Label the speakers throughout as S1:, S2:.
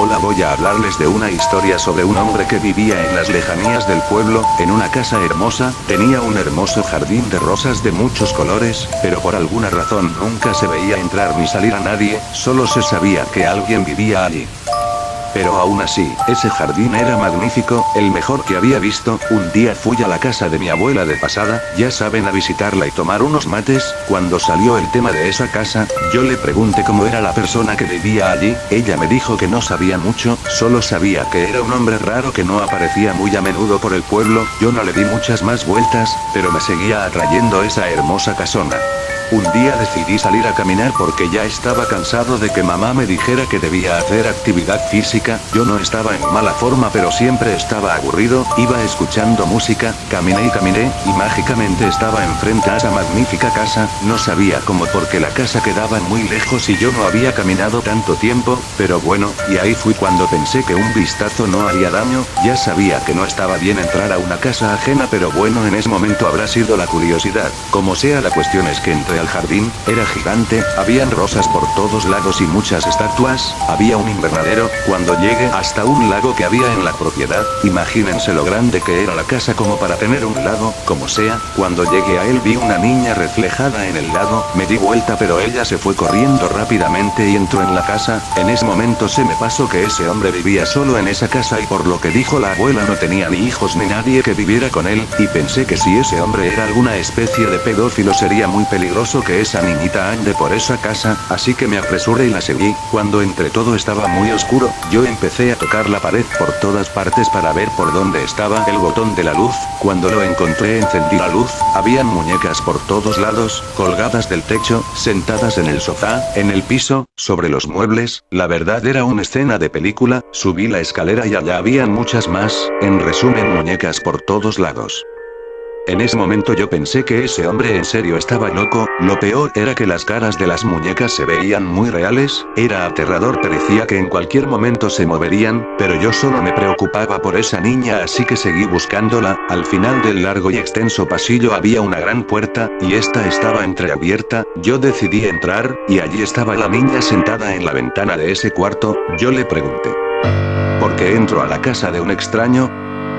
S1: Hola, voy a hablarles de una historia sobre un hombre que vivía en las lejanías del pueblo, en una casa hermosa, tenía un hermoso jardín de rosas de muchos colores, pero por alguna razón nunca se veía entrar ni salir a nadie, solo se sabía que alguien vivía allí. Pero aún así, ese jardín era magnífico, el mejor que había visto. Un día fui a la casa de mi abuela de pasada, ya saben, a visitarla y tomar unos mates. Cuando salió el tema de esa casa, yo le pregunté cómo era la persona que vivía allí. Ella me dijo que no sabía mucho, solo sabía que era un hombre raro que no aparecía muy a menudo por el pueblo. Yo no le di muchas más vueltas, pero me seguía atrayendo esa hermosa casona. Un día decidí salir a caminar porque ya estaba cansado de que mamá me dijera que debía hacer actividad física. Yo no estaba en mala forma, pero siempre estaba aburrido. Iba escuchando música, caminé y caminé, y mágicamente estaba enfrente a esa magnífica casa. No sabía cómo, porque la casa quedaba muy lejos y yo no había caminado tanto tiempo, pero bueno, y ahí fui cuando pensé que un vistazo no haría daño. Ya sabía que no estaba bien entrar a una casa ajena, pero bueno, en ese momento habrá sido la curiosidad. Como sea, la cuestión es que entré al jardín, era gigante, habían rosas por todos lados y muchas estatuas, había un invernadero. Cuando llegué hasta un lago que había en la propiedad, imagínense lo grande que era la casa como para tener un lago. Como sea, cuando llegué a él vi una niña reflejada en el lago, me di vuelta pero ella se fue corriendo rápidamente y entró en la casa. En ese momento se me pasó que ese hombre vivía solo en esa casa y por lo que dijo la abuela no tenía ni hijos ni nadie que viviera con él, y pensé que si ese hombre era alguna especie de pedófilo sería muy peligroso que esa niñita ande por esa casa, así que me apresuré y la seguí. Cuando entre todo estaba muy oscuro, yo empecé a tocar la pared por todas partes para ver por dónde estaba el botón de la luz. Cuando lo encontré encendí la luz, habían muñecas por todos lados, colgadas del techo, sentadas en el sofá, en el piso, sobre los muebles. La verdad era una escena de película. Subí la escalera y allá habían muchas más, en resumen muñecas por todos lados. En ese momento yo pensé que ese hombre en serio estaba loco. Lo peor era que las caras de las muñecas se veían muy reales, era aterrador, parecía que en cualquier momento se moverían, pero yo solo me preocupaba por esa niña, así que seguí buscándola. Al final del largo y extenso pasillo había una gran puerta, y esta estaba entreabierta. Yo decidí entrar, y allí estaba la niña sentada en la ventana de ese cuarto. Yo le pregunté: ¿por qué entro a la casa de un extraño?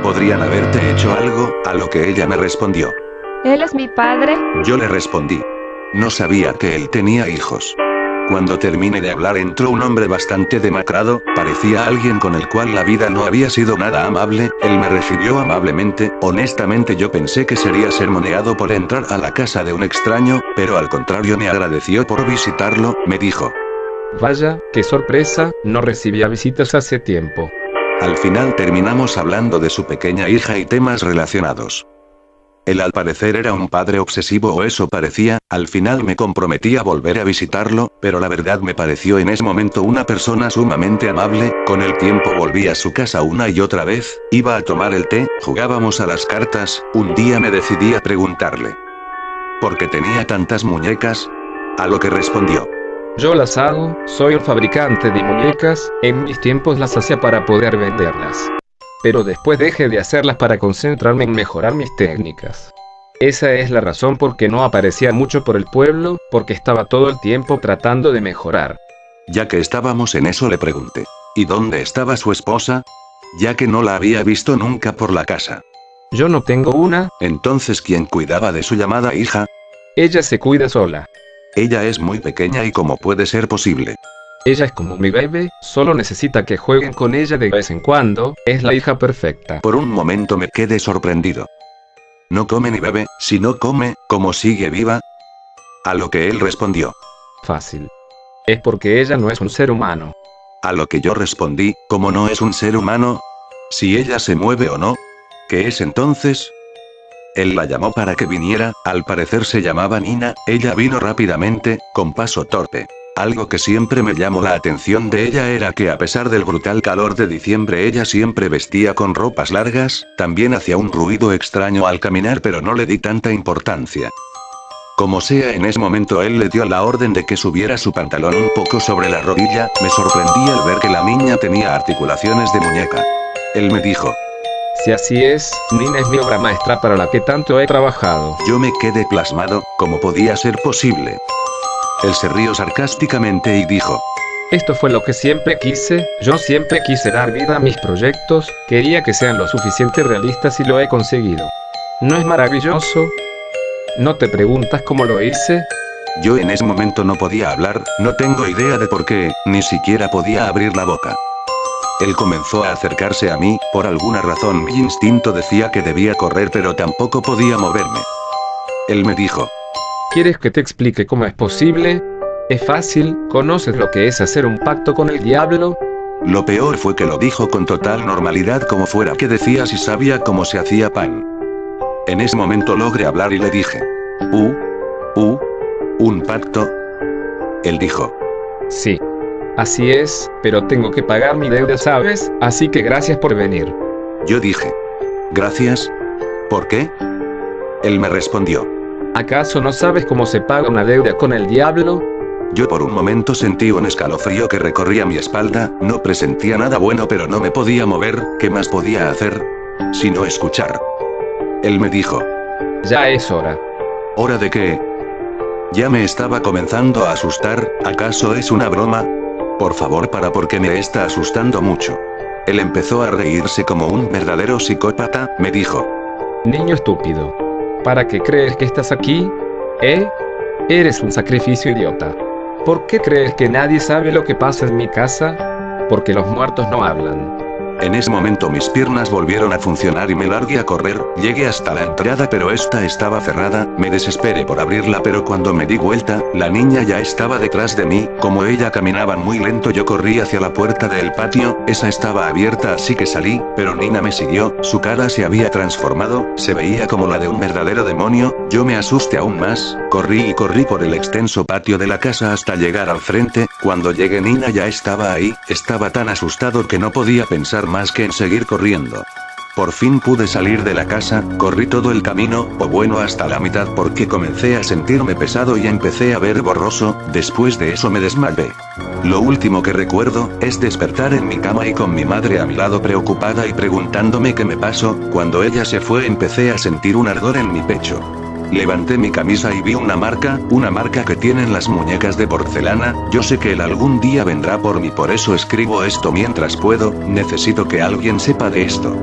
S1: ¿Podrían haberte hecho algo? A lo que ella me respondió:
S2: ¿Él es mi padre?
S1: Yo le respondí: no sabía que él tenía hijos. Cuando terminé de hablar entró un hombre bastante demacrado, parecía alguien con el cual la vida no había sido nada amable. Él me recibió amablemente. Honestamente yo pensé que sería sermoneado por entrar a la casa de un extraño, pero al contrario me agradeció por visitarlo. Me dijo:
S3: vaya, qué sorpresa, no recibía visitas hace tiempo.
S1: Al final terminamos hablando de su pequeña hija y temas relacionados. Él al parecer era un padre obsesivo, o eso parecía. Al final me comprometí a volver a visitarlo, pero la verdad me pareció en ese momento una persona sumamente amable. Con el tiempo volví a su casa una y otra vez, iba a tomar el té, jugábamos a las cartas. Un día me decidí a preguntarle ¿por qué tenía tantas muñecas? A lo que respondió:
S3: yo las hago, soy un fabricante de muñecas, en mis tiempos las hacía para poder venderlas. Pero después dejé de hacerlas para concentrarme en mejorar mis técnicas. Esa es la razón por qué no aparecía mucho por el pueblo, porque estaba todo el tiempo tratando de mejorar.
S1: Ya que estábamos en eso le pregunté: ¿y dónde estaba su esposa? Ya que no la había visto nunca por la casa.
S3: Yo no tengo una.
S1: Entonces, ¿quién cuidaba de su llamada hija?
S3: Ella se cuida sola.
S1: Ella es muy pequeña, ¿y cómo puede ser posible?
S3: Ella es como mi bebé, solo necesita que jueguen con ella de vez en cuando, es la hija perfecta.
S1: Por un momento me quedé sorprendido. No come ni bebe. Si no come, ¿cómo sigue viva? A lo que él respondió:
S3: fácil. Es porque ella no es un ser humano.
S1: A lo que yo respondí: ¿cómo no es un ser humano? Si ella se mueve o no. ¿Qué es entonces? Él la llamó para que viniera, al parecer se llamaba Nina. Ella vino rápidamente, con paso torpe. Algo que siempre me llamó la atención de ella era que a pesar del brutal calor de diciembre ella siempre vestía con ropas largas. También hacía un ruido extraño al caminar, pero no le di tanta importancia. Como sea, en ese momento él le dio la orden de que subiera su pantalón un poco sobre la rodilla. Me sorprendí al ver que la niña tenía articulaciones de muñeca. Él me dijo:
S3: si así es, Nina es mi obra maestra para la que tanto he trabajado.
S1: Yo me quedé plasmado. ¿Cómo podía ser posible? Él se rió sarcásticamente y dijo:
S3: Esto fue lo que siempre quise, yo siempre quise dar vida a mis proyectos, quería que sean lo suficiente realistas y lo he conseguido. ¿No es maravilloso? ¿No te preguntas cómo lo hice?
S1: Yo en ese momento no podía hablar, no tengo idea de por qué, ni siquiera podía abrir la boca. Él comenzó a acercarse a mí, por alguna razón mi instinto decía que debía correr pero tampoco podía moverme. Él me dijo:
S3: ¿Quieres que te explique cómo es posible? Es fácil, ¿conoces lo que es hacer un pacto con el diablo?
S1: Lo peor fue que lo dijo con total normalidad como fuera que decía si sabía cómo se hacía pan. En ese momento logré hablar y le dije: ¿un pacto? Él dijo:
S3: Sí. Así es, pero tengo que pagar mi deuda, ¿sabes? Así que gracias por venir.
S1: Yo dije: ¿Gracias? ¿Por qué? Él me respondió:
S3: ¿Acaso no sabes cómo se paga una deuda con el diablo?
S1: Yo por un momento sentí un escalofrío que recorría mi espalda, no presentía nada bueno pero no me podía mover, ¿qué más podía hacer? Sino escuchar. Él me dijo:
S3: Ya es hora.
S1: ¿Hora de qué? Ya me estaba comenzando a asustar, ¿acaso es una broma? Por favor, para porque me está asustando mucho. Él empezó a reírse como un verdadero psicópata, me dijo:
S3: Niño estúpido. ¿Para qué crees que estás aquí? Eres un sacrificio idiota. ¿Por qué crees que nadie sabe lo que pasa en mi casa? Porque los muertos no hablan.
S1: En ese momento mis piernas volvieron a funcionar y me largué a correr, llegué hasta la entrada pero esta estaba cerrada, me desesperé por abrirla pero cuando me di vuelta, la niña ya estaba detrás de mí, como ella caminaba muy lento yo corrí hacia la puerta del patio, esa estaba abierta así que salí, pero Nina me siguió, su cara se había transformado, se veía como la de un verdadero demonio, yo me asusté aún más, corrí y corrí por el extenso patio de la casa hasta llegar al frente, cuando llegué Nina ya estaba ahí, estaba tan asustado que no podía pensar más que en seguir corriendo. Por fin pude salir de la casa, corrí todo el camino, o bueno hasta la mitad porque comencé a sentirme pesado y empecé a ver borroso, después de eso me desmayé. Lo último que recuerdo, es despertar en mi cama y con mi madre a mi lado preocupada y preguntándome qué me pasó, cuando ella se fue empecé a sentir un ardor en mi pecho. Levanté mi camisa y vi una marca que tienen las muñecas de porcelana, yo sé que él algún día vendrá por mí por eso escribo esto mientras puedo, necesito que alguien sepa de esto.